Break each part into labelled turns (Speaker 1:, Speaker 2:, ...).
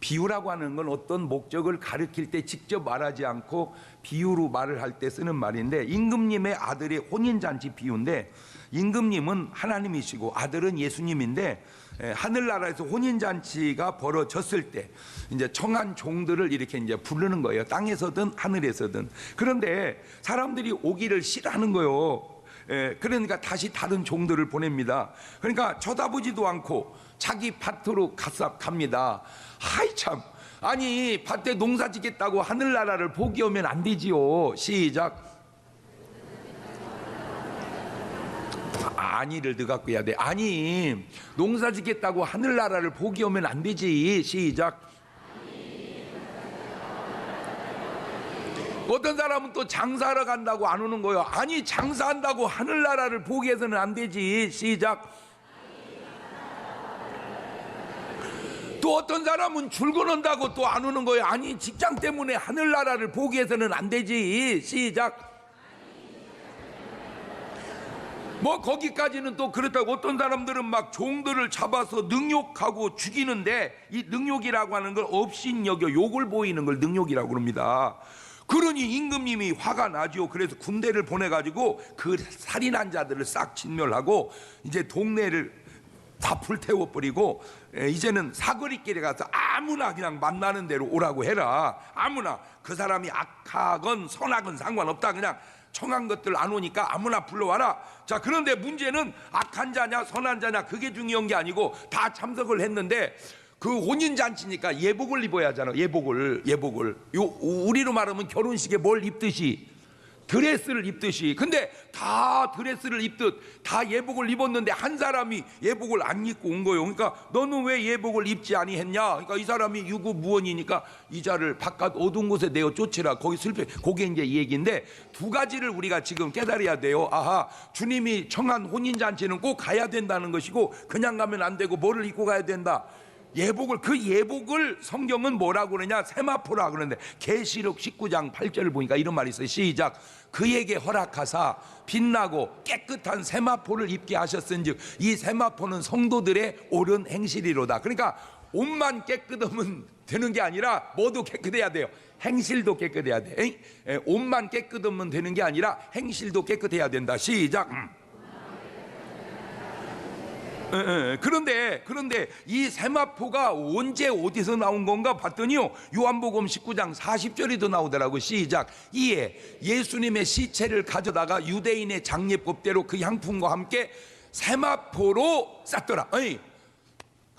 Speaker 1: 비유라고 하는 건 어떤 목적을 가리킬 때 직접 말하지 않고 비유로 말을 할 때 쓰는 말인데, 임금님의 아들의 혼인잔치 비유인데, 임금님은 하나님이시고 아들은 예수님인데, 하늘나라에서 혼인잔치가 벌어졌을 때 이제 청한 종들을 이렇게 이제 부르는 거예요. 땅에서든 하늘에서든. 그런데 사람들이 오기를 싫어하는 거예요. 그러니까 다시 다른 종들을 보냅니다. 그러니까 쳐다보지도 않고 자기 밭으로 갑니다. 하이 참, 아니 밭에 농사 짓겠다고 하늘나라를 보기 오면 안 되지요. 시작. 아니를 더 갖고 해야 돼. 아니 농사 짓겠다고 하늘나라를 보기 오면 안 되지. 시작. 어떤 사람은 또 장사하러 간다고 안 오는 거예요. 아니 장사한다고 하늘나라를 보기 해서는 안 되지. 시작. 또 어떤 사람은 출근한다고 또 안 오는 거예요. 아니 직장 때문에 하늘나라를 보기 해서는 안 되지. 시작. 뭐 거기까지는 또 그렇다고 어떤 사람들은 막 종들을 잡아서 능욕하고 죽이는데, 이 능욕이라고 하는 걸 업신여겨 욕을 보이는 걸 능욕이라고 그럽니다. 그러니 임금님이 화가 나죠. 그래서 군대를 보내가지고 그 살인한 자들을 싹 진멸하고 이제 동네를 다 불태워버리고, 이제는 사거리길에 가서 아무나 그냥 만나는 대로 오라고 해라. 아무나, 그 사람이 악하건 선하건 상관없다. 그냥 청한 것들 안 오니까 아무나 불러와라. 자, 그런데 문제는 악한 자냐 선한 자냐 그게 중요한 게 아니고 다 참석을 했는데, 그 혼인잔치니까 예복을 입어야 하잖아. 예복을 우리로 말하면 결혼식에 뭘 입듯이 드레스를 입듯이. 근데 다 드레스를 입듯 다 예복을 입었는데 한 사람이 예복을 안 입고 온 거예요. 그러니까 너는 왜 예복을 입지 아니했냐. 그러니까 이 사람이 유구무원이니까 이자를 바깥 어두운 곳에 내어 쫓으라. 거기 슬퍼. 그게 이제 이 얘기인데, 두 가지를 우리가 지금 깨달아야 돼요. 아하, 주님이 청한 혼인잔치는 꼭 가야 된다는 것이고, 그냥 가면 안 되고 뭐를 입고 가야 된다. 예복을, 그 예복을 성경은 뭐라고 그러냐, 세마포라 그러는데, 계시록 19장 8절을 보니까 이런 말이 있어요. 시작. 그에게 허락하사 빛나고 깨끗한 세마포를 입게 하셨은즉 이 세마포는 성도들의 옳은 행실이로다. 그러니까 옷만 깨끗하면 되는 게 아니라 뭐도 깨끗해야 돼요. 행실도 깨끗해야 돼. 옷만 깨끗하면 되는 게 아니라 행실도 깨끗해야 된다. 시작. 그런데 이 세마포가 언제 어디서 나온 건가 봤더니요, 요한복음 19장 40절에도 나오더라고. 시작. 이에 예수님의 시체를 가져다가 유대인의 장례법대로 그 향품과 함께 세마포로 쌌더라.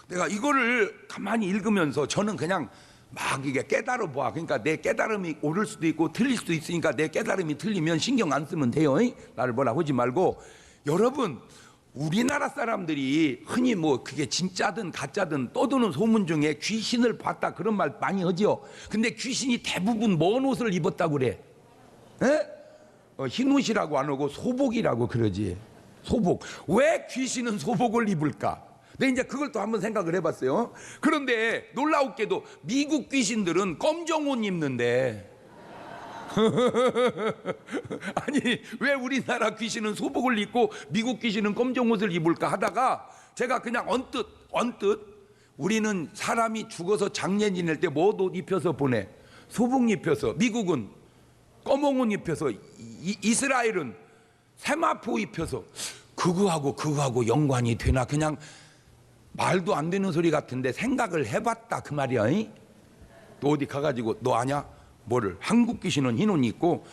Speaker 1: 내가 이거를 가만히 읽으면서 저는 그냥 막 이게 깨달아 봐. 그러니까 내 깨달음이 옳을 수도 있고 틀릴 수도 있으니까 내 깨달음이 틀리면 신경 안 쓰면 돼요. 나를 뭐라 하지 말고. 여러분, 우리나라 사람들이 흔히 뭐 그게 진짜든 가짜든 떠드는 소문 중에 귀신을 봤다 그런 말 많이 하죠. 근데 귀신이 대부분 뭔 옷을 입었다고 그래? 흰 옷이라고 안 하고 소복이라고 그러지. 소복. 왜 귀신은 소복을 입을까? 근데 이제 그걸 또 한번 생각을 해봤어요. 그런데 놀라웠게도 미국 귀신들은 검정 옷 입는데 아니 왜 우리나라 귀신은 소복을 입고 미국 귀신은 검정 옷을 입을까 하다가, 제가 그냥 언뜻 우리는 사람이 죽어서 장례 지낼 때 뭐 옷 입혀서 보내? 소복 입혀서. 미국은 검은 옷 입혀서. 이스라엘은 세마포 입혀서. 그거하고 연관이 되나? 그냥 말도 안 되는 소리 같은데 생각을 해봤다 그 말이야. 또 어디 가가지고 너 아냐? 뭐를? 한국 귀신은 흰 옷 입고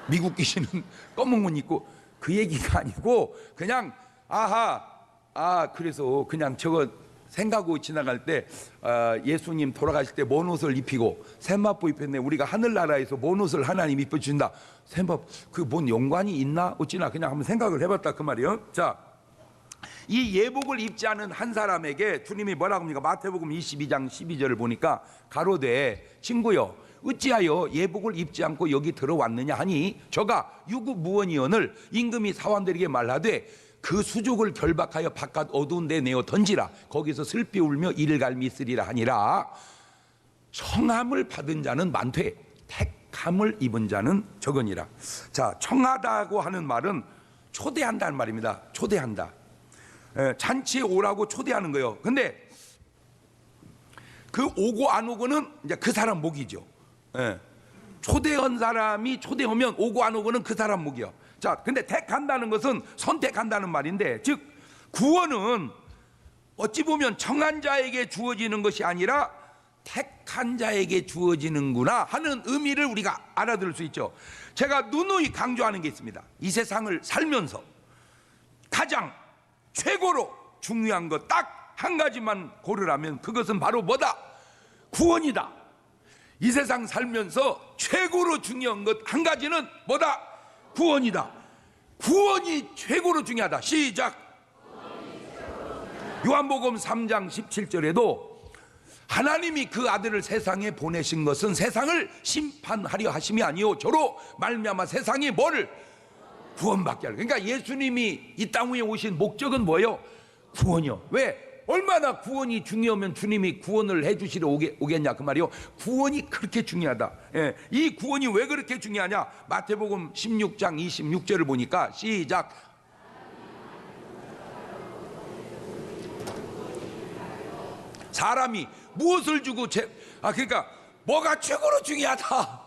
Speaker 1: 미국 귀신은 검은 옷 입고, 그 얘기가 아니고 그냥 그래서 그냥 저거 생각하고 지나갈 때 예수님 돌아가실 때 뭔 옷을 입히고 세마포 입혔네. 우리가 하늘나라에서 뭔 옷을 하나님 입혀준다. 세마포 그 뭔 연관이 있나 어찌나 그냥 한번 생각을 해봤다 그 말이에요. 자, 이 예복을 입지 않은 한 사람에게 주님이 뭐라고 합니까? 마태복음 22장 12절을 보니까 가로되 친구여 어찌하여 예복을 입지 않고 여기 들어왔느냐 하니 저가 유구무원이언을 임금이 사원들에게 말하되 그 수족을 결박하여 바깥 어두운 데 내어 던지라. 거기서 슬피 울며 이를 갈미 있으리라 하니라. 청함을 받은 자는 많되 택함을 입은 자는 적으니라. 자, 청하다고 하는 말은 초대한다는 말입니다. 초대한다. 잔치에 오라고 초대하는 거예요. 근데 그 오고 안 오고는 이제 그 사람 목이죠. 예. 초대한 사람이 초대하면 오고 안 오고는 그 사람 목이요. 자, 근데 택한다는 것은 선택한다는 말인데, 즉 구원은 어찌 보면 청한 자에게 주어지는 것이 아니라 택한 자에게 주어지는구나 하는 의미를 우리가 알아들을 수 있죠. 제가 누누이 강조하는 게 있습니다. 이 세상을 살면서 가장 최고로 중요한 것 딱 한 가지만 고르라면 그것은 바로 뭐다? 구원이다. 이 세상 살면서 최고로 중요한 것 한 가지는 뭐다? 구원이다. 구원이 최고로 중요하다. 시작. 요한복음 3장 17절에도 하나님이 그 아들을 세상에 보내신 것은 세상을 심판하려 하심이 아니요 저로 말미암아 세상이 뭐를 구원받게 하려. 그러니까 예수님이 이 땅 위에 오신 목적은 뭐예요? 구원이요. 왜? 얼마나 구원이 중요하면 주님이 구원을 해주시러 오겠냐 그 말이요. 구원이 그렇게 중요하다. 예. 이 구원이 왜 그렇게 중요하냐? 마태복음 16장 26절을 보니까 시작. 사람이 무엇을 주고 그러니까 뭐가 최고로 중요하다.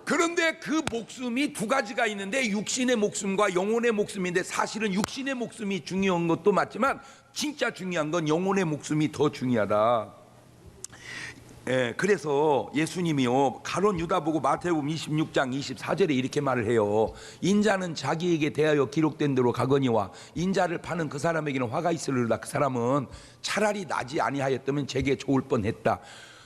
Speaker 1: 그런데 그 목숨이 두 가지가 있는데 육신의 목숨과 영혼의 목숨인데 사실은 육신의 목숨이 중요한 것도 맞지만 진짜 중요한 건 영혼의 목숨이 더 중요하다. 예, 그래서 예수님이요 가룟 유다 보고 마태복음 26장 24절에 이렇게 말을 해요. 인자는 자기에게 대하여 기록된 대로 가거니와 인자를 파는 그 사람에게는 화가 있으리로다. 그 사람은 차라리 나지 아니하였다면 제게 좋을 뻔했다.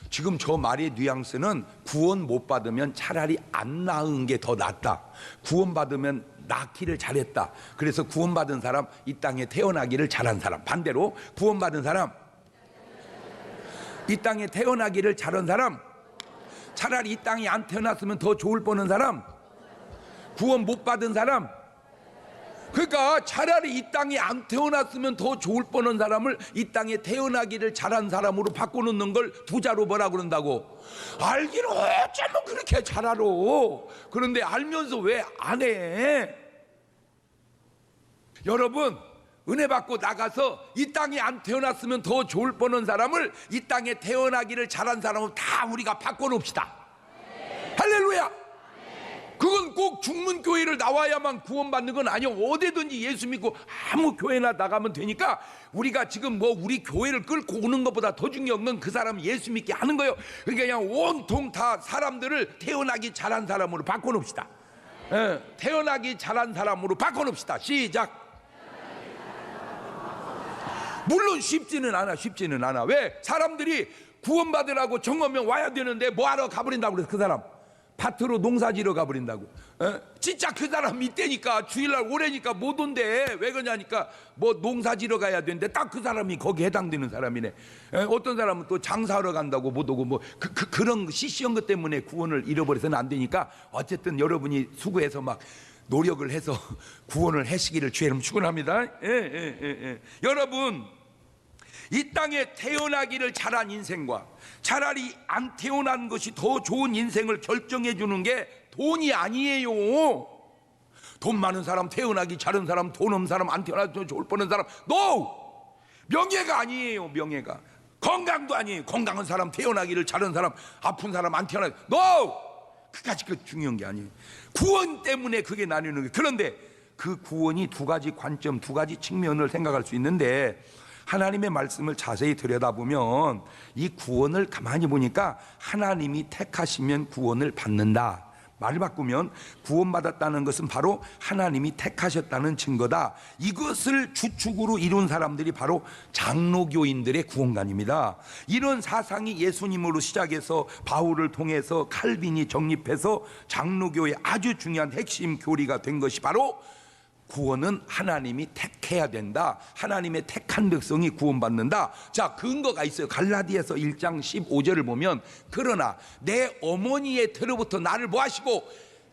Speaker 1: 지금 저 말의 뉘앙스는 구원 못 받으면 차라리 안 낳은 게 더 낫다. 구원 받으면 낳기를 잘했다. 그래서 구원 받은 사람 이 땅에 태어나기를 잘한 사람. 반대로 구원 받은 사람 이 땅에 태어나기를 잘한 사람, 차라리 이 땅에 안 태어났으면 더 좋을 뻔한 사람, 구원 못 받은 사람. 그러니까 차라리 이 땅에 안 태어났으면 더 좋을 뻔한 사람을 이 땅에 태어나기를 잘한 사람으로 바꿔놓는 걸 부자로 뭐라 그런다고? 알기는 어쩌면 그렇게 잘 알아. 그런데 알면서 왜 안 해? 여러분, 은혜 받고 나가서 이 땅에 안 태어났으면 더 좋을 뻔한 사람을 이 땅에 태어나기를 잘한 사람으로 다 우리가 바꿔놓읍시다. 할렐루야. 그건 꼭 중문교회를 나와야만 구원받는 건 아니요. 어디든지 예수 믿고 아무 교회나 나가면 되니까 우리가 지금 뭐 우리 교회를 끌고 오는 것보다 더 중요한 건 그 사람 예수 믿게 하는 거예요. 그러니까 그냥 온통 다 사람들을 태어나기 잘한 사람으로 바꿔놓읍시다. 태어나기 잘한 사람으로 바꿔놓읍시다. 시작. 물론 쉽지는 않아. 왜? 사람들이 구원받으라고 정하면 와야 되는데 뭐하러 가버린다고 그래서 그 사람 밭으로 농사지러 가버린다고. 진짜 그 사람 이때니까 주일날 오래니까 못 온대. 왜 그러냐니까 뭐 농사지러 가야 되는데 딱 그 사람이 거기에 해당되는 사람이네. 어떤 사람은 또 장사하러 간다고 못 오고 뭐 그런 시시한 것 때문에 구원을 잃어버려서는 안 되니까 어쨌든 여러분이 수고해서 막 노력을 해서 구원을 하시기를 주의 이름 축원합니다. 여러분, 이 땅에 태어나기를 잘한 인생과 차라리 안 태어난 것이 더 좋은 인생을 결정해 주는 게 돈이 아니에요. 돈 많은 사람, 태어나기 잘한 사람, 돈 없는 사람, 안 태어나도 좋을 뻔한 사람, NO! 명예가 아니에요. 명예가. 건강도 아니에요. 건강한 사람, 태어나기를 잘한 사람, 아픈 사람, 안 태어나 NO! 그까지 그 중요한 게 아니에요. 구원 때문에 그게 나뉘는 거예요. 그런데 그 구원이 두 가지 관점, 두 가지 측면을 생각할 수 있는데 하나님의 말씀을 자세히 들여다보면 이 구원을 가만히 보니까 하나님이 택하시면 구원을 받는다. 말을 바꾸면 구원받았다는 것은 바로 하나님이 택하셨다는 증거다. 이것을 주축으로 이룬 사람들이 바로 장로교인들의 구원관입니다. 이런 사상이 예수님으로 시작해서 바울을 통해서 칼빈이 정립해서 장로교의 아주 중요한 핵심 교리가 된 것이 바로 구원은 하나님이 택해야 된다. 하나님의 택한 백성이 구원받는다. 자, 근거가 있어요. 갈라디아서 1장 15절을 보면 그러나 내 어머니의 태로부터 나를 뭐 하시고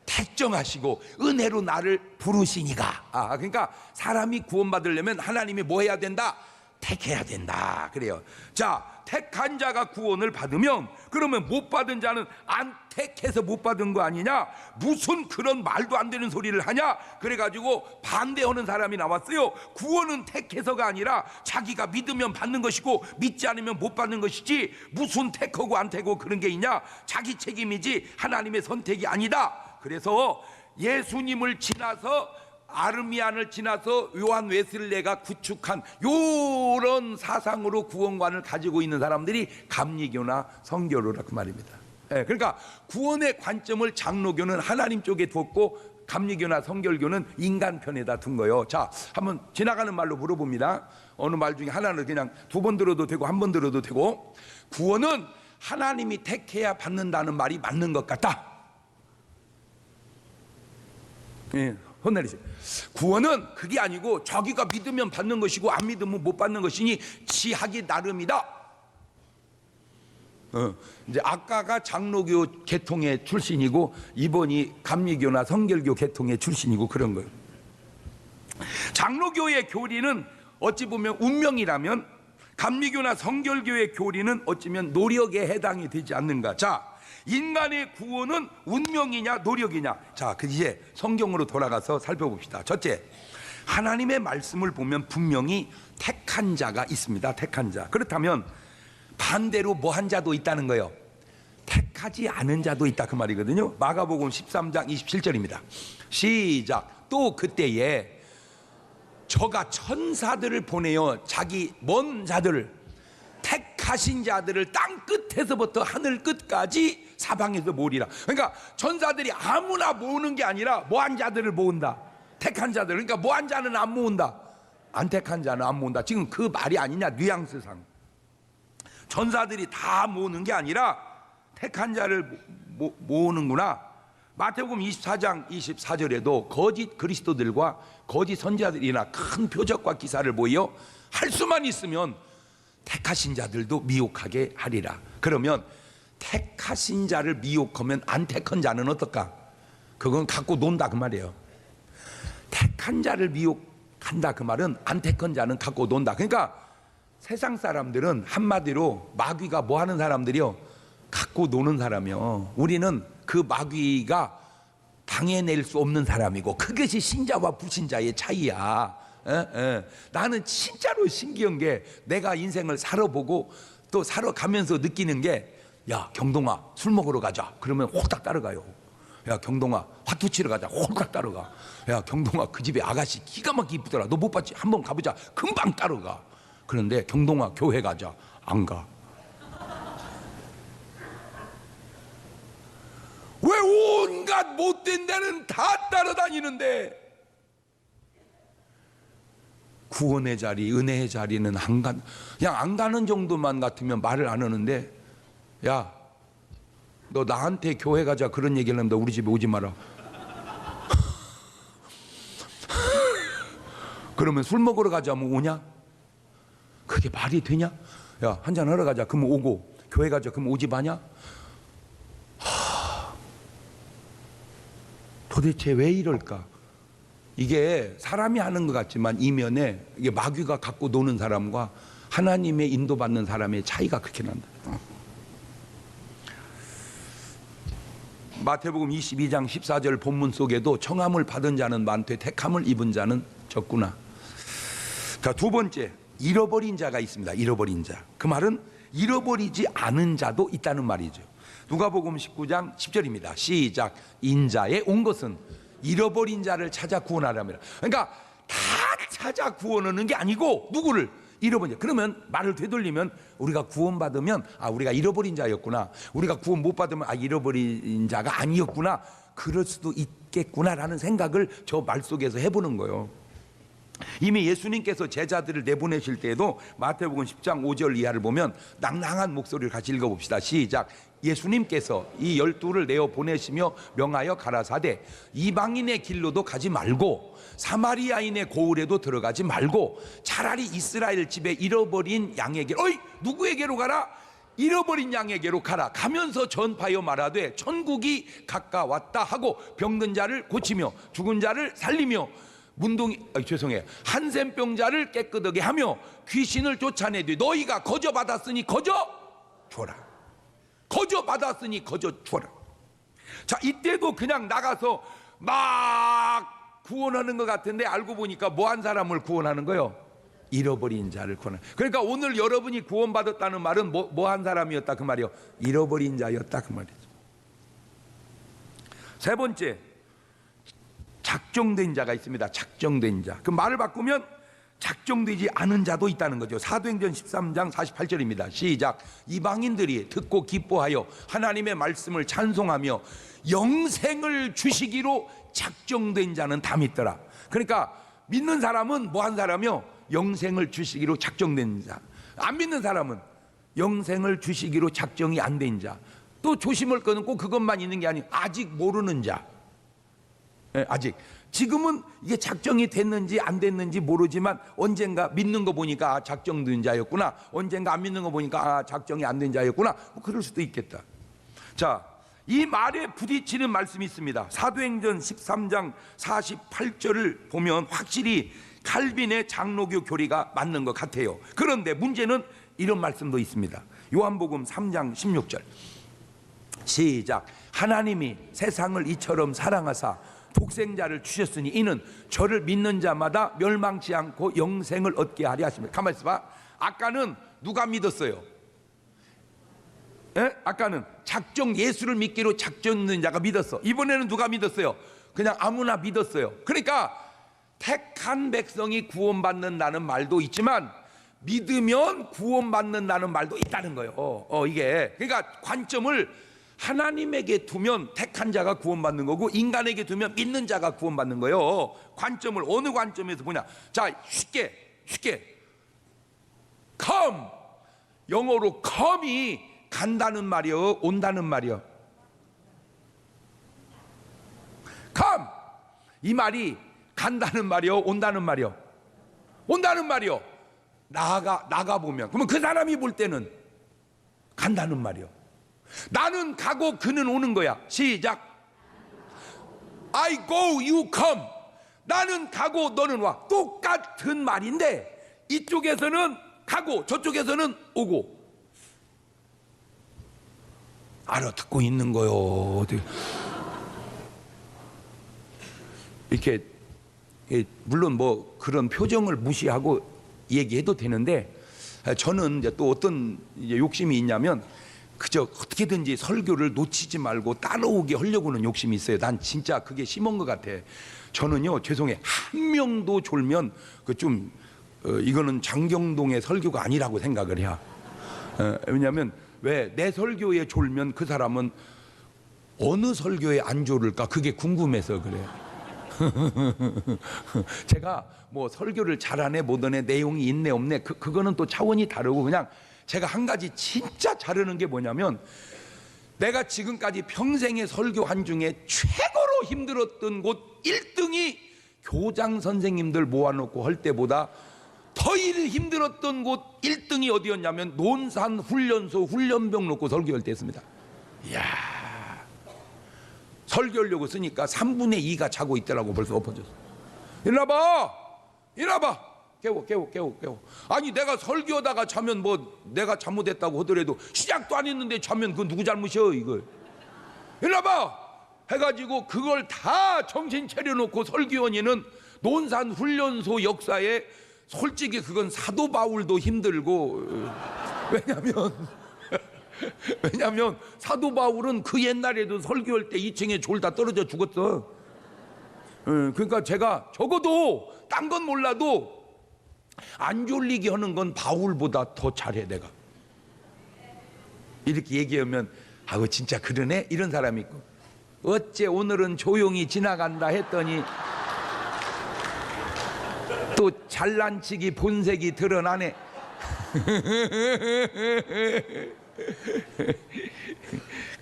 Speaker 1: 택정하시고 은혜로 나를 부르시니가. 그러니까 사람이 구원받으려면 하나님이 뭐 해야 된다? 택해야 된다 그래요. 자, 택한 자가 구원을 받으면 그러면 못 받은 자는 안 택해서 못 받은 거 아니냐? 무슨 그런 말도 안 되는 소리를 하냐? 그래가지고 반대하는 사람이 나왔어요. 구원은 택해서가 아니라 자기가 믿으면 받는 것이고 믿지 않으면 못 받는 것이지 무슨 택하고 안 택하고 그런 게 있냐? 자기 책임이지 하나님의 선택이 아니다. 그래서 예수님을 지나서 아르미안을 지나서 요한 웨슬레가 구축한 요런 사상으로 구원관을 가지고 있는 사람들이 감리교나 성교로라 그 말입니다. 그러니까 구원의 관점을 장로교는 하나님 쪽에 뒀고 감리교나 성결교는 인간 편에다 둔 거예요. 자, 한번 지나가는 말로 물어봅니다. 어느 말 중에 하나는 그냥 2번 들어도 되고 1번 들어도 되고, 구원은 하나님이 택해야 받는다는 말이 맞는 것 같다. 혼내리세요. 구원은 그게 아니고 자기가 믿으면 받는 것이고 안 믿으면 못 받는 것이니 지하기 나름이다. 이제 아까가 장로교 계통의 출신이고 이번이 감리교나 성결교 계통의 출신이고 그런 거예요. 장로교의 교리는 어찌 보면 운명이라면 감리교나 성결교의 교리는 어찌면 노력에 해당이 되지 않는가. 자, 인간의 구원은 운명이냐 노력이냐. 자, 이제 성경으로 돌아가서 살펴봅시다. 첫째, 하나님의 말씀을 보면 분명히 택한 자가 있습니다. 택한 자. 그렇다면 반대로 뭐한 자도 있다는 거예요. 택하지 않은 자도 있다 그 말이거든요. 마가복음 13장 27절입니다 시작. 또 그때에 저가 천사들을 보내어 자기 먼 자들을, 택하신 자들을 땅 끝에서부터 하늘 끝까지 사방에서 모으리라. 그러니까 천사들이 아무나 모으는 게 아니라 뭐한 자들을 모은다. 택한 자들. 그러니까 뭐한 자는 안 모은다, 안 택한 자는 안 모은다. 지금 그 말이 아니냐, 뉘앙스상. 천사들이 다 모으는 게 아니라 택한 자를 모으는구나. 마태복음 24장 24절에도 거짓 그리스도들과 거짓 선지자들이나 큰 표적과 기사를 보여 할 수만 있으면 택하신 자들도 미혹하게 하리라. 그러면 택하신 자를 미혹하면 안 택한 자는 어떨까? 그건 갖고 논다 그 말이에요. 택한 자를 미혹한다 그 말은 안 택한 자는 갖고 논다. 그러니까 세상 사람들은 한마디로 마귀가 뭐 하는 사람들이요? 갖고 노는 사람이요. 우리는 그 마귀가 당해낼 수 없는 사람이고 그것이 신자와 불신자의 차이야. 나는 진짜로 신기한 게 내가 인생을 살아보고 또 살아가면서 느끼는 게, 야 경동아 술 먹으러 가자 그러면 홀딱 따라가요. 야 경동아 화투 치러 가자 홀딱 따라가. 야 경동아 그 집에 아가씨 기가 막히게 이쁘더라 너 못 봤지? 한번 가보자 금방 따라가. 그런데 경동아 교회 가자 안 가. 왜 온갖 못된 데는 다 따라다니는데 구원의 자리, 은혜의 자리는 안 가. 그냥 안 가는 정도만 같으면 말을 안 하는데, 야 너 나한테 교회 가자 그런 얘기를 하면 너 우리 집에 오지 마라. 그러면 술 먹으러 가자면 오냐? 그게 말이 되냐? 야 한잔 하러 가자 그러면 오고, 교회 가자 그러면 오지 마냐? 도대체 왜 이럴까? 이게 사람이 하는 것 같지만 이면에 이게 마귀가 갖고 노는 사람과 하나님의 인도받는 사람의 차이가 그렇게 난다. 마태복음 22장 14절 본문 속에도 청함을 받은 자는 많되 택함을 입은 자는 적구나. 자, 두 번째, 잃어버린 자가 있습니다. 잃어버린 자. 그 말은 잃어버리지 않은 자도 있다는 말이죠. 누가복음 19장 10절입니다 시작. 인자에 온 것은 잃어버린 자를 찾아 구원하려면. 그러니까 다 찾아 구원하는 게 아니고 누구를? 잃어버린 자. 그러면 말을 되돌리면 우리가 구원받으면 우리가 잃어버린 자였구나, 우리가 구원 못 받으면 잃어버린 자가 아니었구나, 그럴 수도 있겠구나라는 생각을 저 말 속에서 해보는 거예요. 이미 예수님께서 제자들을 내보내실 때에도 마태복음 10장 5절 이하를 보면 낭낭한 목소리를 같이 읽어봅시다 시작. 예수님께서 이 12를 내어 보내시며 명하여 가라사대 이방인의 길로도 가지 말고 사마리아인의 고을에도 들어가지 말고 차라리 이스라엘 집에 잃어버린 양에게, 어이 누구에게로 가라? 잃어버린 양에게로 가라. 가면서 전파하여 말하되 천국이 가까웠다 하고 병든 자를 고치며 죽은 자를 살리며 죄송해요. 한센병자를 깨끗하게 하며 귀신을 쫓아내되 너희가 거저 받았으니 거저 줘라. 거저 받았으니 거저 줘라. 자, 이때도 그냥 나가서 막 구원하는 것 같은데 알고 보니까 뭐 한 사람을 구원하는 거요? 잃어버린 자를 구원하는. 그러니까 오늘 여러분이 구원받았다는 말은 뭐 한 사람이었다 그 말이요? 잃어버린 자였다 그 말이죠. 세 번째, 작정된 자가 있습니다. 작정된 자. 그 말을 바꾸면 작정되지 않은 자도 있다는 거죠. 사도행전 13장 48절입니다. 시작. 이방인들이 듣고 기뻐하여 하나님의 말씀을 찬송하며 영생을 주시기로 작정된 자는 다 믿더라. 그러니까 믿는 사람은 뭐 한 사람이요? 영생을 주시기로 작정된 자. 안 믿는 사람은 영생을 주시기로 작정이 안 된 자. 또 조심할 거는 꼭 그것만 있는 게 아니고 아직 모르는 자. 아직 지금은 이게 작정이 됐는지 안 됐는지 모르지만 언젠가 믿는 거 보니까 작정된 자였구나, 언젠가 안 믿는 거 보니까 작정이 안 된 자였구나, 뭐 그럴 수도 있겠다. 자, 이 말에 부딪히는 말씀이 있습니다. 사도행전 13장 48절을 보면 확실히 칼빈의 장로교 교리가 맞는 것 같아요. 그런데 문제는 이런 말씀도 있습니다. 요한복음 3장 16절 시작. 하나님이 세상을 이처럼 사랑하사 독생자를 주셨으니 이는 저를 믿는 자마다 멸망치 않고 영생을 얻게 하려 하십니다. 가만히 있어봐. 아까는 누가 믿었어요? 아까는 예수를 믿기로 작정된 자가 믿었어. 이번에는 누가 믿었어요? 그냥 아무나 믿었어요. 그러니까 택한 백성이 구원받는다는 말도 있지만 믿으면 구원받는다는 말도 있다는 거예요. 이게 그러니까 관점을 하나님에게 두면 택한 자가 구원받는 거고 인간에게 두면 믿는 자가 구원받는 거예요. 관점을 어느 관점에서 보냐. 자, 쉽게 come, 영어로 come이 간다는 말이요, 온다는 말이요? come, 이 말이 간다는 말이요, 온다는 말이요? 온다는 말이요. 나가 보면, 그러면 그 사람이 볼 때는 간다는 말이요. 나는 가고 그는 오는 거야. 시작. I go, you come. 나는 가고 너는 와. 똑같은 말인데 이쪽에서는 가고 저쪽에서는 오고. 알아듣고 있는 거요. 이렇게 물론 뭐 그런 표정을 무시하고 얘기해도 되는데 저는 이제 또 어떤 욕심이 있냐면 그저 어떻게든지 설교를 놓치지 말고 따라오게 하려고는 욕심이 있어요. 난 진짜 그게 심한 것 같아. 저는요, 죄송해, 한 명도 졸면 이거는 장경동의 설교가 아니라고 생각을 해요. 왜냐하면 왜 내 설교에 졸면 그 사람은 어느 설교에 안 졸을까 그게 궁금해서 그래요. 제가 뭐 설교를 잘하네 못하네, 내용이 있네 없네, 그거는 또 차원이 다르고, 그냥 제가 한 가지 진짜 잘하는 게 뭐냐면, 내가 지금까지 평생의 설교한 중에 최고로 힘들었던 곳 1등이 교장 선생님들 모아놓고 할 때보다 더 힘들었던 곳 1등이 어디였냐면 논산 훈련소 훈련병 놓고 설교할 때였습니다. 이야, 설교하려고 쓰니까 3분의 2가 자고 있더라고. 벌써 엎어졌어. 일어나봐, 일어나봐, 깨워. 아니 내가 설교하다가 자면 뭐 내가 잘못했다고 하더라도 시작도 안 했는데 자면 그건 누구 잘못이야 이거. 일어나봐 해가지고 그걸 다 정신 차려놓고 설교원이는 논산 훈련소 역사에 솔직히 그건 사도 바울도 힘들고, 왜냐면 사도 바울은 그 옛날에도 설교할 때 2층에 졸다 떨어져 죽었어. 그러니까 제가 적어도 딴 건 몰라도 안 졸리게 하는 건 바울보다 더 잘해. 내가 이렇게 얘기하면 아우 진짜 그러네 이런 사람이 있고, 어째 오늘은 조용히 지나간다 했더니 또 잘난치기 본색이 드러나네.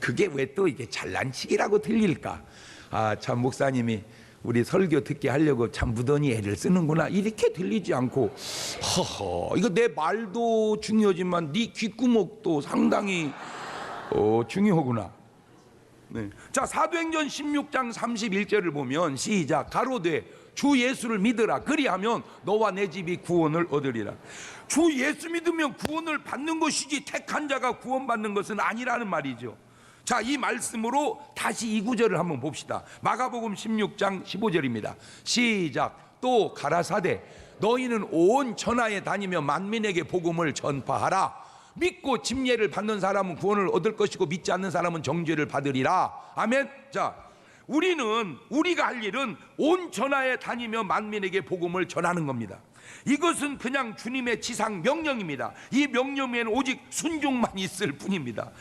Speaker 1: 그게 왜 또 이게 잘난치기라고 들릴까? 아, 참 목사님이 우리 설교 듣게 하려고 참 무던히 애를 쓰는구나 이렇게 들리지 않고, 허허, 이거 내 말도 중요하지만 네 귓구멍도 상당히 중요하구나. 네. 자, 사도행전 16장 31절을 보면 시작. 가로되 주 예수를 믿으라. 그리하면 너와 내 집이 구원을 얻으리라. 주 예수 믿으면 구원을 받는 것이지 택한 자가 구원받는 것은 아니라는 말이죠. 자, 이 말씀으로 다시 이 구절을 한번 봅시다. 마가복음 16장 15절입니다. 시작. 또 가라사대 너희는 온 천하에 다니며 만민에게 복음을 전파하라. 믿고 침례를 받는 사람은 구원을 얻을 것이고 믿지 않는 사람은 정죄를 받으리라. 아멘. 자, 우리가 할 일은 온 천하에 다니며 만민에게 복음을 전하는 겁니다. 이것은 그냥 주님의 지상 명령입니다. 이 명령에는 오직 순종만 있을 뿐입니다.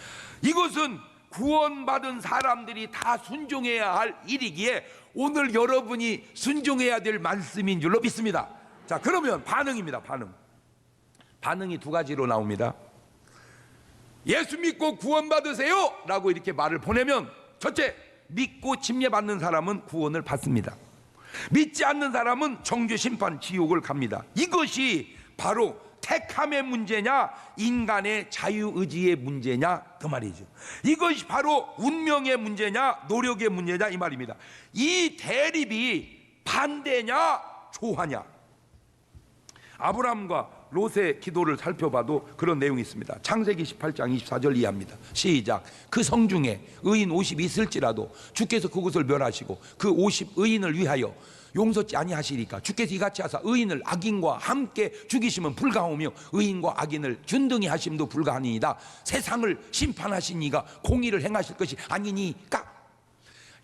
Speaker 1: 이것은 구원받은 사람들이 다 순종해야 할 일이기에 오늘 여러분이 순종해야 될 말씀인 줄로 믿습니다. 자, 그러면 반응입니다. 반응이 두 가지로 나옵니다. 예수 믿고 구원받으세요 라고 이렇게 말을 보내면, 첫째, 믿고 침례받는 사람은 구원을 받습니다. 믿지 않는 사람은 정죄 심판 지옥을 갑니다. 이것이 바로 택함의 문제냐 인간의 자유의지의 문제냐 그 말이죠. 이것이 바로 운명의 문제냐 노력의 문제냐 이 말입니다. 이 대립이 반대냐 조화냐. 아브라함과 롯의 기도를 살펴봐도 그런 내용이 있습니다. 창세기 18장 24절 이해합니다. 시작. 그 성중에 의인 50이 있을지라도 주께서 그곳을 멸하시고 그 50 의인을 위하여 용서치 아니하시리까 주께서 이같이 하사 의인을 악인과 함께 죽이시면 불가하오며 의인과 악인을 균등히 하심도 불가하니이다. 세상을 심판하신 이가 공의를 행하실 것이 아니니까.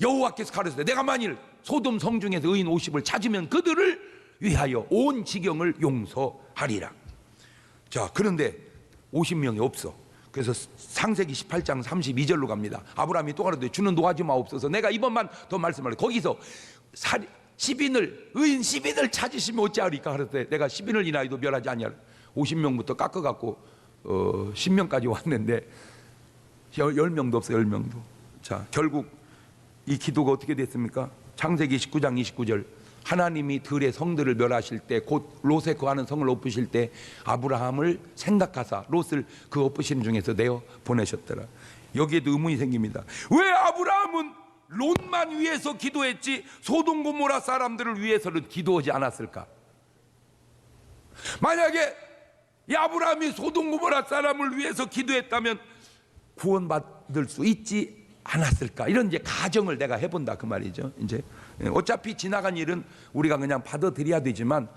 Speaker 1: 여호와께서 가르치되 내가 만일 소돔 성중에서 의인 50을 찾으면 그들을 위하여 온 지경을 용서하리라. 자, 그런데 50명이 없어. 그래서 창세기 18장 32절로 갑니다. 아브라함이 또 가로되 주는 노하지 마옵소서. 내가 이번만 더 말씀할래. 거기서 의인 10인을 찾으시면 어찌하리까 하랬대. 내가 10인을 인하여도 멸하지 아니하라. 50명부터 깎아갖고 10명까지 왔는데 10명도 없어. 10명도. 자, 결국 이 기도가 어떻게 됐습니까? 창세기 19장 29절. 하나님이 들의 성들을 멸하실 때, 곧 롯에 거하는 성을 엎으실 때 아브라함을 생각하사 롯을 그 엎으시는 중에서 내어 보내셨더라. 여기에도 의문이 생깁니다. 왜 아브라함은 롯만 위해서 기도했지 소돔 고모라 사람들을 위해서는 기도하지 않았을까? 만약에 이 아브라함이 소돔 고모라 사람을 위해서 기도했다면 구원받을 수 있지 않았을까? 이런 이제 가정을 내가 해본다 그 말이죠. 이제 어차피 지나간 일은 우리가 그냥 받아들여야 되지만,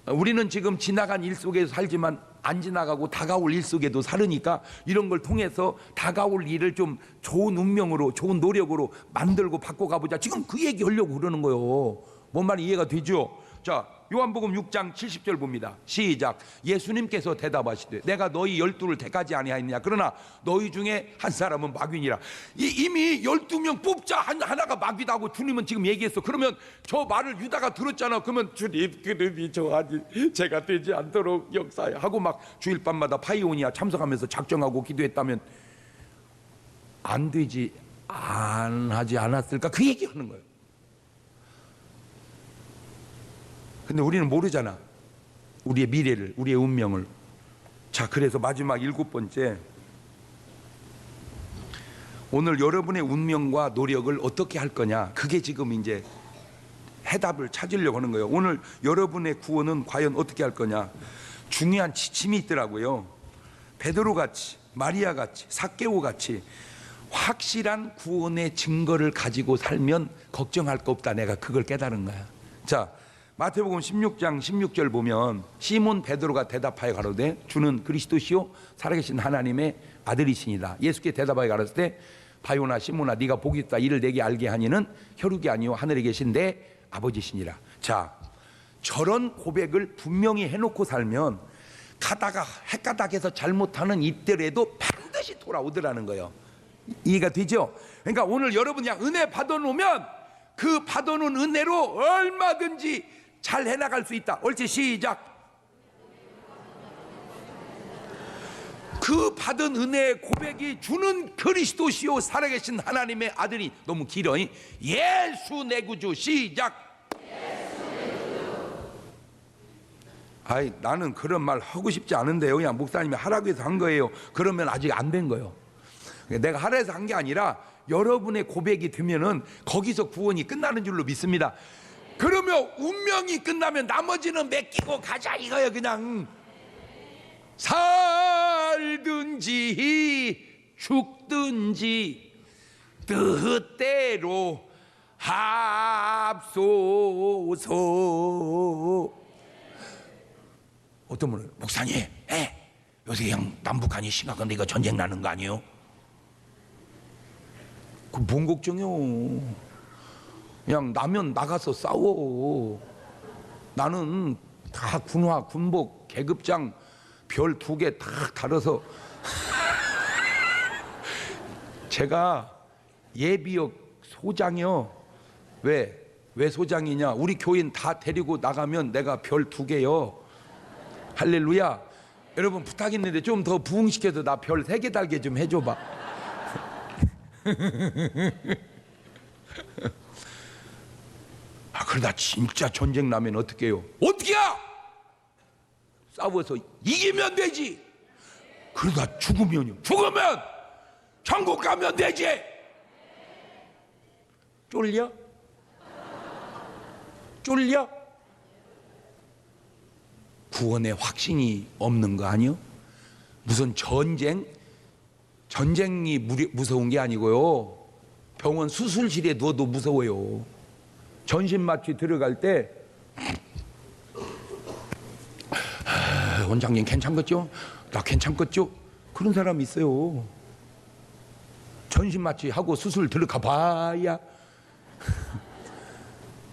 Speaker 1: 우리는 지금 지나간 일 속에서 살지만 안 지나가고 다가올 일 속에도 살으니까 이런 걸 통해서 다가올 일을 좀 좋은 운명으로, 좋은 노력으로 만들고 바꿔가보자. 지금 그 얘기 하려고 그러는 거예요. 뭔 말이 이해가 되죠? 자, 요한복음 6장 70절 봅니다. 시작. 예수님께서 대답하시되 내가 너희 12를 택하지 아니하였느냐. 그러나 너희 중에 한 사람은 마귀니라. 이미 12명 뽑자 하나가 마귀다고 주님은 지금 얘기했어. 그러면 저 말을 유다가 들었잖아. 그러면 주님 그놈이 제가 되지 않도록 역사해 하고 막 주일 밤마다 파이오니아 참석하면서 작정하고 기도했다면 안 되지 하지 않았을까? 그 얘기하는 거예요. 근데 우리는 모르잖아. 우리의 미래를, 우리의 운명을. 자, 그래서 마지막 7번째, 오늘 여러분의 운명과 노력을 어떻게 할 거냐, 그게 지금 이제 해답을 찾으려고 하는 거예요. 오늘 여러분의 구원은 과연 어떻게 할 거냐. 중요한 지침이 있더라고요. 베드로같이, 마리아같이, 삭개오같이 확실한 구원의 증거를 가지고 살면 걱정할 거 없다. 내가 그걸 깨달은 거야. 자, 마태복음 16장 16절 보면 시몬 베드로가 대답하여 가로되 주는 그리스도시요 살아계신 하나님의 아들이시니라. 예수께 대답하여 가로되 때 바요나 시몬아 네가 복이 있다. 이를 내게 알게 하니는 혈육이 아니요 하늘에 계신 내 아버지시니라. 자, 저런 고백을 분명히 해놓고 살면 가다가 헷가닥해서 잘못하는 이때라도 반드시 돌아오더라는 거예요. 이해가 되죠? 그러니까 오늘 여러분 그냥 은혜 받아놓으면 그 받아놓은 은혜로 얼마든지 잘 해나갈 수 있다. 옳지? 시작. 그 받은 은혜의 고백이 주는 그리스도시요 살아계신 하나님의 아들이. 너무 길어. 예수 내 구주. 시작. 아이, 나는 그런 말 하고 싶지 않은데요. 그냥 목사님이 하라고 해서 한 거예요. 그러면 아직 안 된 거예요. 내가 하라 해서 한 게 아니라 여러분의 고백이 되면은 거기서 구원이 끝나는 줄로 믿습니다. 그러면 운명이 끝나면 나머지는 맡기고 가자 이거예요. 그냥 살든지 죽든지 뜻대로 합소서. 어떤 분은 목사님, 요새 그냥 남북한이 심각한데 이거 전쟁 나는 거 아니에요? 그 뭔 걱정이요? 그냥 나면 나가서 싸워. 나는 다 군화, 군복, 계급장 별 2개 딱 달아서 제가 예비역 소장이요. 왜 소장이냐? 우리 교인 다 데리고 나가면 내가 별 2개요. 할렐루야. 여러분 부탁 있는데 좀 더 부흥시켜서 나 별 3개 달게 좀 해줘봐. 그러다 진짜 전쟁 나면 어떻게 해요? 어떻게야? 싸워서 이기면 되지. 그러다 죽으면요? 죽으면 천국 가면 되지. 쫄려? 쫄려? 구원의 확신이 없는 거 아니요? 무슨 전쟁이 무서운 게 아니고요. 병원 수술실에 누워도 무서워요. 전신마취 들어갈 때 원장님 괜찮겠죠? 나 괜찮겠죠? 그런 사람 있어요. 전신마취 하고 수술 들어가 봐야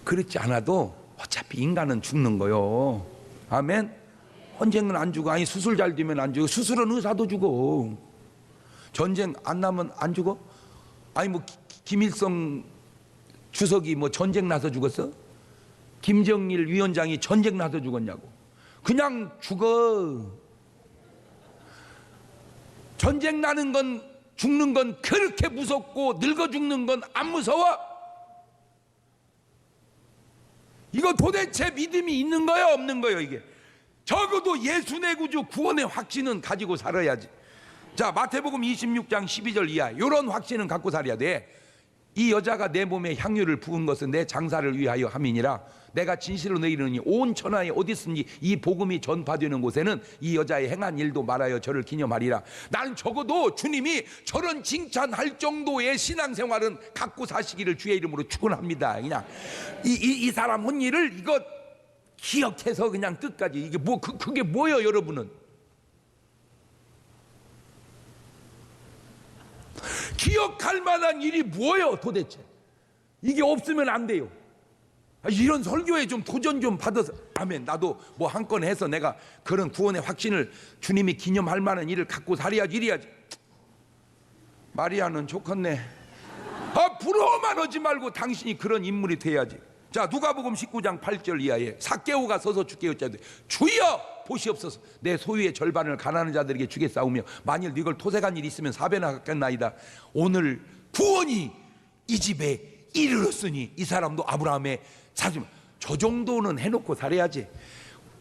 Speaker 1: 그렇지 않아도 어차피 인간은 죽는 거요. 아멘. 헌쟁은 안 죽어. 아니 수술 잘 되면 안 죽어. 수술은 의사도 죽어. 전쟁 안 나면 안 죽어? 아니 뭐 김일성 주석이 뭐 전쟁 나서 죽었어? 김정일 위원장이 전쟁 나서 죽었냐고. 그냥 죽어. 전쟁 나는 건, 죽는 건 그렇게 무섭고 늙어 죽는 건 안 무서워? 이거 도대체 믿음이 있는 거예요, 없는 거예요? 이게 적어도 예수 내 구주 구원의 확신은 가지고 살아야지. 자, 마태복음 26장 12절 이하 이런 확신은 갖고 살아야 돼. 이 여자가 내 몸에 향유를 부은 것은 내 장사를 위하여 함이니라. 내가 진실로 너희는 온 천하에 어디든지 이 복음이 전파되는 곳에는 이 여자의 행한 일도 말하여 저를 기념하리라. 나는 적어도 주님이 저런 칭찬할 정도의 신앙생활은 갖고 사시기를 주의 이름으로 축원합니다. 그냥 이 사람 한 일을 이거 기억해서 그냥 끝까지. 이게 뭐 그게 뭐예요, 여러분은? 기억할 만한 일이 뭐예요, 도대체? 이게 없으면 안 돼요. 이런 설교에 좀 도전 좀 받아서, 아멘. 나도 뭐 한 건 해서 내가 그런 구원의 확신을 주님이 기념할 만한 일을 갖고 살아야지, 이래야지. 마리아는 좋겠네. 부러워만 하지 말고 당신이 그런 인물이 돼야지. 자, 누가복음 19장 8절 이하에 삭개오가 서서 주께 여짜되 주여 보시옵소서. 내 소유의 절반을 가난한 자들에게 주겠사오며 만일 이걸 토색한 일이 있으면 4배나 갚겠나이다. 오늘 구원이 이 집에 이르렀으니 이 사람도 아브라함의 자손. 저 정도는 해놓고 살아야지.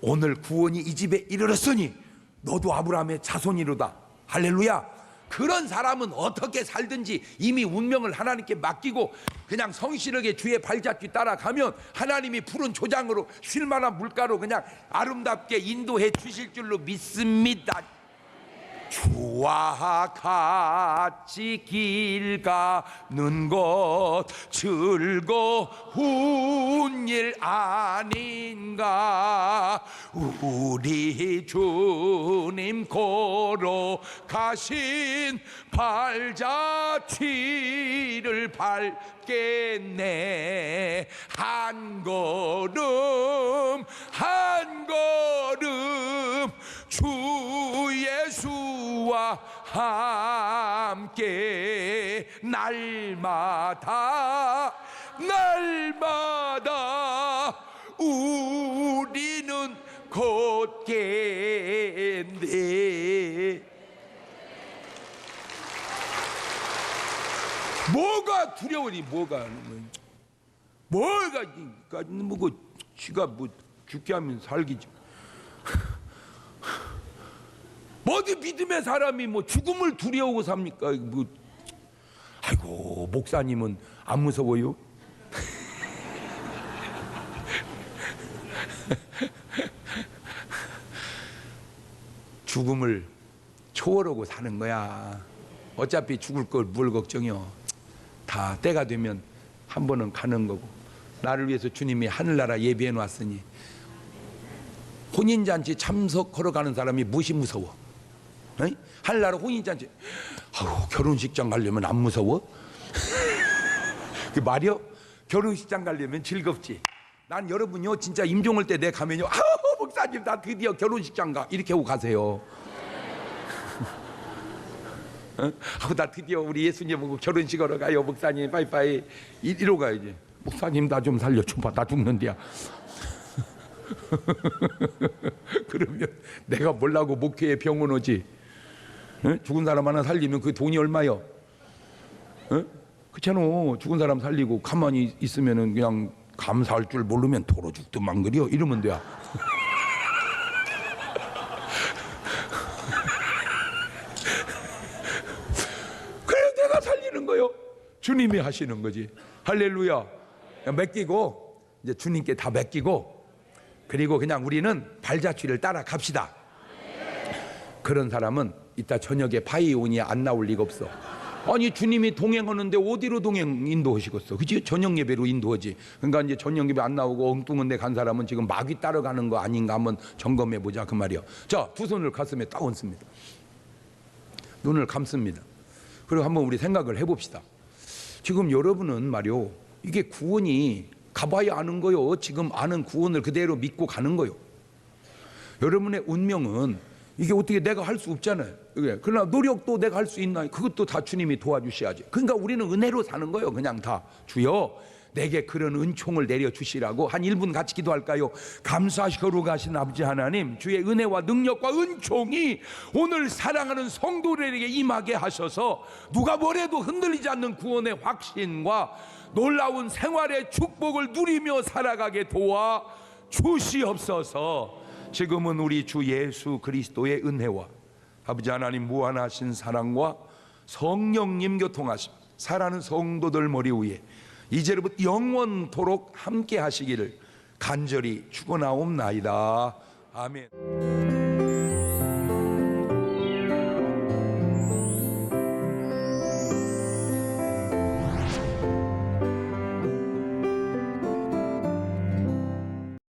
Speaker 1: 오늘 구원이 이 집에 이르렀으니 너도 아브라함의 자손이로다. 할렐루야. 그런 사람은 어떻게 살든지 이미 운명을 하나님께 맡기고 그냥 성실하게 주의 발자취 따라가면 하나님이 푸른 조장으로 쉴만한 물가로 그냥 아름답게 인도해 주실 줄로 믿습니다. 주와 같이 길 가는 것 즐거운 일 아닌가. 우리 주님 걸어가신 발자취를 밟겠네. 한 걸음 한 걸음 주 예수와 함께 날마다 우리는 걷겠네. 뭐가 두려우니 뭐가 뭐 지가 뭐 죽게 하면 살기지. 어디 믿음의 사람이 뭐 죽음을 두려워하고 삽니까? 뭐 아이고 목사님은 안 무서워요? 죽음을 초월하고 사는 거야. 어차피 죽을 걸 뭘 걱정이요. 다 때가 되면 한 번은 가는 거고. 나를 위해서 주님이 하늘나라 예비해 놨으니 혼인잔치 참석하러 가는 사람이 무엇이 무서워? 에이? 하늘나라 혼인잔치 결혼식장 가려면 안 무서워? 그 말이요? 결혼식장 가려면 즐겁지. 난 여러분요 진짜 임종할 때 내 가면요 목사님 나 드디어 결혼식장 가 이렇게 하고 가세요. 나 드디어 우리 예수님 보고 결혼식하러 가요 목사님 빠이빠이 이러고 가야지. 목사님 나 좀 살려줘봐 나 죽는데야. 그러면 내가 몰라고 목회에 병원 오지. 죽은 사람 하나 살리면 그 돈이 얼마요? 그렇잖아. 죽은 사람 살리고 가만히 있으면 그냥 감사할 줄 모르면 도로 죽더만 그려 이러면 돼야. 그래 내가 살리는 거요. 주님이 하시는 거지. 할렐루야. 맡기고 이제 주님께 다 맡기고 그리고 그냥 우리는 발자취를 따라 갑시다. 그런 사람은 이따 저녁에 파이오니에 안 나올 리가 없어. 아니 주님이 동행하는데 어디로 동행 인도하시겠어? 그치? 저녁 예배로 인도하지. 그러니까 이제 저녁 예배 안 나오고 엉뚱한 데 간 사람은 지금 마귀 따라가는 거 아닌가 한번 점검해 보자 그 말이야. 자, 두 손을 가슴에 딱 얹습니다. 눈을 감습니다. 그리고 한번 우리 생각을 해봅시다. 지금 여러분은 말이요 이게 구원이 가봐야 아는 거요. 지금 아는 구원을 그대로 믿고 가는 거요. 여러분의 운명은 이게 어떻게 내가 할 수 없잖아요. 그러나 노력도 내가 할 수 있나? 그것도 다 주님이 도와주셔야지. 그러니까 우리는 은혜로 사는 거예요. 그냥 다 주여 내게 그런 은총을 내려주시라고. 한 1분 같이 기도할까요? 감사하시고 가신 아버지 하나님, 주의 은혜와 능력과 은총이 오늘 사랑하는 성도들에게 임하게 하셔서 누가 뭐래도 흔들리지 않는 구원의 확신과 놀라운 생활의 축복을 누리며 살아가게 도와 주시옵소서. 지금은 우리 주 예수 그리스도의 은혜와 아버지 하나님 무한하신 사랑과 성령님 교통하심 사랑하는 성도들 머리 위에 이제부터 영원토록 함께 하시기를 간절히 축원하옵나이다. 아멘.